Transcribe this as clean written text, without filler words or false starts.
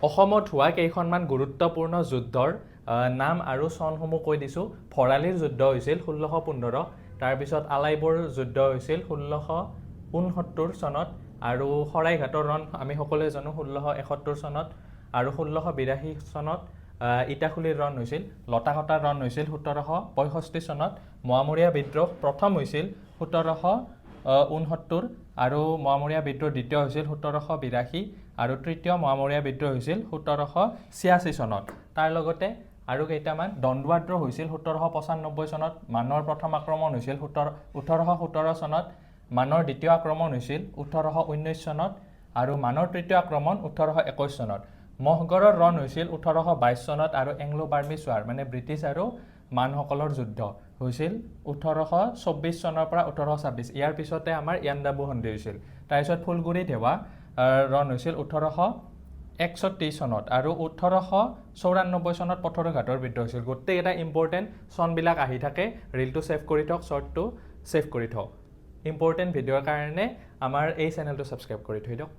অসমত হোৱা কেইখনমান গুৰুত্বপূৰ্ণ যুদ্ধৰ নাম আৰু চনসমূহ কৈ দিছোঁ। ভৰালিৰ যুদ্ধ হৈছিল 1615, তাৰপিছত আলাইবোৰ যুদ্ধ হৈছিল 1669 চনত, আৰু শৰাইঘাটৰ ৰণ আমি সকলোৱে জানো 1671 চনত, আৰু 1682 চনত ইটাখুলিৰ ৰণ হৈছিল। লতাকটাৰ ৰণ হৈছিল 1765 চনত। মোৱামৰীয়া বিদ্ৰোহ প্ৰথম হৈছিল 1769, আৰু মোৱামৰীয়া বিদ্ৰোহ দ্বিতীয় হৈছিল 1782, আৰু তৃতীয় মোৱামৰীয়া বিদ্ৰোহ হৈছিল 1786 চনত। তাৰ লগতে আৰু কেইটামান দ্বন্দ্বাদ্ৰোহ হৈছিল 1795 চনত, মানৰ প্ৰথম আক্ৰমণ হৈছিল 1817 চনত, মানৰ দ্বিতীয় আক্ৰমণ হৈছিল 1819 চনত, আৰু মানৰ তৃতীয় আক্ৰমণ 1821 চনত। মহগড়ৰ ৰণ হৈছিল 1822 চনত, আৰু এংলো বাৰ্মিজ ৱাৰ মানে ব্ৰিটিছ আৰু মানসকলৰ যুদ্ধ হৈছিল 1824 চনৰ পৰা 1826। ইয়াৰ পিছতে আমাৰ ইয়াণ্ডাবু সন্ধি হৈছিল। তাৰপিছত ফুলগুৰিত হোৱা ৰণ হৈছিল 1831 চনত, আৰু 1894 চনত পথৰুঘাটৰ বিদ্ৰোহ হৈছিল। গোটেইকেইটা ইম্পৰ্টেণ্ট চনবিলাক আহি থাকে। ৰিলটো ছেভ কৰি থওক, শ্বৰ্টটো ছেভ কৰি থওক। ইম্পৰ্টেণ্ট ভিডিঅ'ৰ কাৰণে আমাৰ এই চেনেলটো ছাবস্ক্ৰাইব কৰি থৈ দিয়ক।